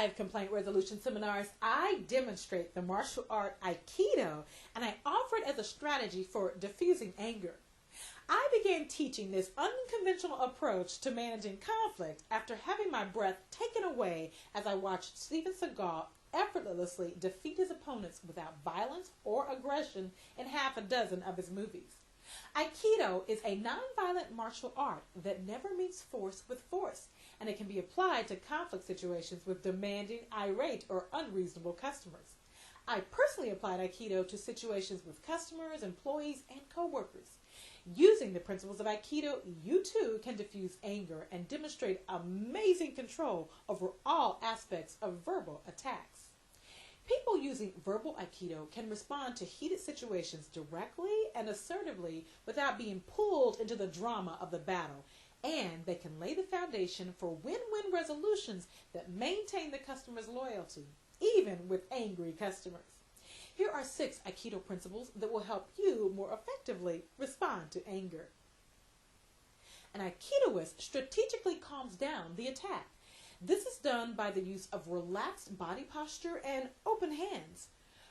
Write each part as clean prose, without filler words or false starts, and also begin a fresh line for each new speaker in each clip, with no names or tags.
live complaint resolution seminars, I demonstrate the martial art Aikido, and I offer it as a strategy for diffusing anger. I began teaching this unconventional approach to managing conflict after having my breath taken away as I watched Steven Seagal effortlessly defeat his opponents without violence or aggression in half a dozen of his movies. Aikido is a nonviolent martial art that never meets force with force, and it can be applied to conflict situations with demanding, irate, or unreasonable customers. I personally applied Aikido to situations with customers, employees, and coworkers. Using the principles of Aikido, you too can diffuse anger and demonstrate amazing control over all aspects of verbal attacks. People using verbal Aikido can respond to heated situations directly and assertively without being pulled into the drama of the battle, and they can lay the foundation for win-win resolutions that maintain the customer's loyalty, even with angry customers. Here are 6 Aikido principles that will help you more effectively respond to anger. An Aikidoist strategically calms down the attack. This is done by the use of relaxed body posture and open hands.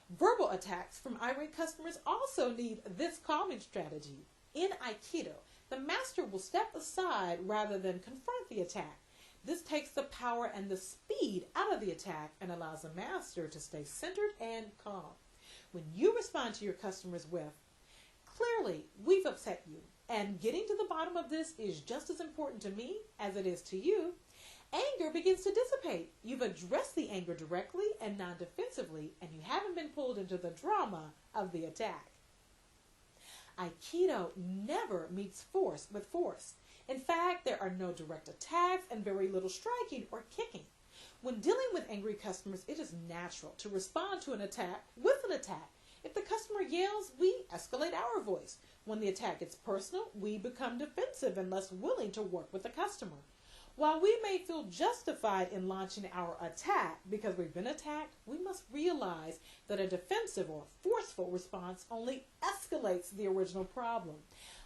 Verbal attacks from irate customers also need this calming strategy. In Aikido, the master will step aside rather than confront the attack. This takes the power and the speed out of the attack and allows the master to stay centered and calm. When you respond to your customers with, "Clearly, we've upset you, and getting to the bottom of this is just as important to me as it is to you," anger begins to dissipate. You've addressed the anger directly and non-defensively, and you haven't been pulled into the drama of the attack. Aikido never meets force with force. In fact, there are no direct attacks and very little striking or kicking. When dealing with angry customers, it is natural to respond to an attack with an attack. If the customer yells, we escalate our voice. When the attack gets personal, we become defensive and less willing to work with the customer. While we may feel justified in launching our attack because we've been attacked, we must realize that a defensive or forceful response only escalates the original problem.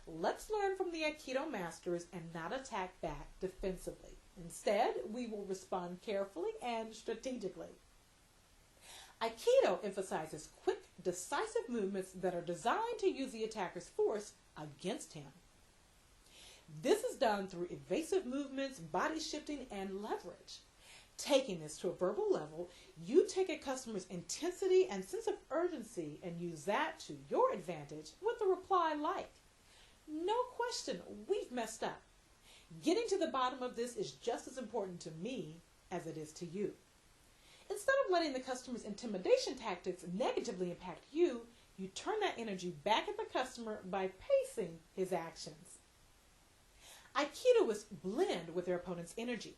Let's learn from the Aikido masters and not attack back defensively. Instead, we will respond carefully and strategically. Aikido emphasizes quick, decisive movements that are designed to use the attacker's force against him. This is done through evasive movements, body shifting, and leverage. Taking this to a verbal level, you take a customer's intensity and sense of urgency and use that to your advantage with a reply like, "No question, we've messed up. Getting to the bottom of this is just as important to me as it is to you." Instead of letting the customer's intimidation tactics negatively impact you, you turn that energy back at the customer by pacing his actions. Aikidoists blend with their opponent's energy.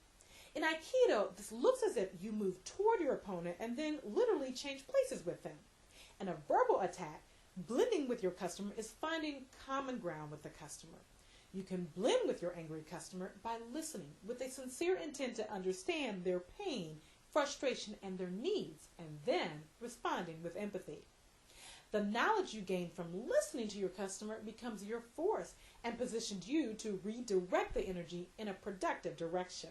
In Aikido, this looks as if you move toward your opponent and then literally change places with them. In a verbal attack, blending with your customer is finding common ground with the customer. You can blend with your angry customer by listening with a sincere intent to understand their pain, frustration, and their needs, and then responding with empathy. The knowledge you gain from listening to your customer becomes your force and positions you to redirect the energy in a productive direction.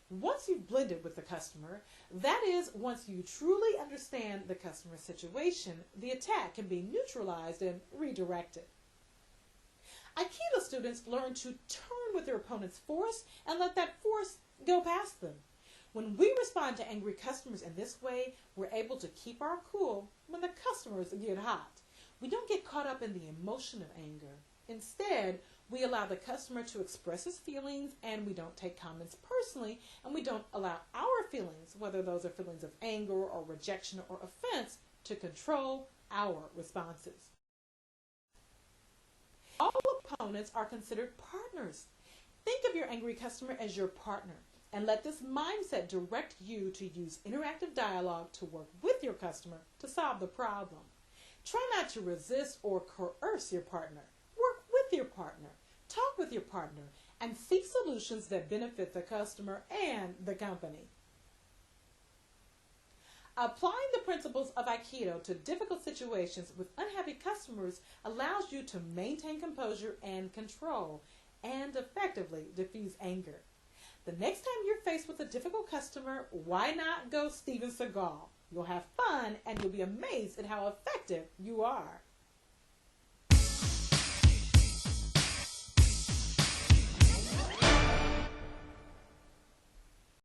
Once you've blended with the customer, that is, once you truly understand the customer's situation, the attack can be neutralized and redirected. Aikido students learn to turn with their opponent's force and let that force go past them. When we respond to angry customers in this way, we're able to keep our cool when the customers get hot. We don't get caught up in the emotion of anger. Instead, we allow the customer to express his feelings, and we don't take comments personally, and we don't allow our feelings, whether those are feelings of anger or rejection or offense, to control our responses. All opponents are considered partners. Think of your angry customer as your partner, and let this mindset direct you to use interactive dialogue to work with your customer to solve the problem. Try not to resist or coerce your partner. Work with your partner, talk with your partner, and seek solutions that benefit the customer and the company. Applying the principles of Aikido to difficult situations with unhappy customers allows you to maintain composure and control and effectively diffuse anger. The next time you're faced with a difficult customer, why not go Steven Seagal? You'll have fun and you'll be amazed at how effective you are.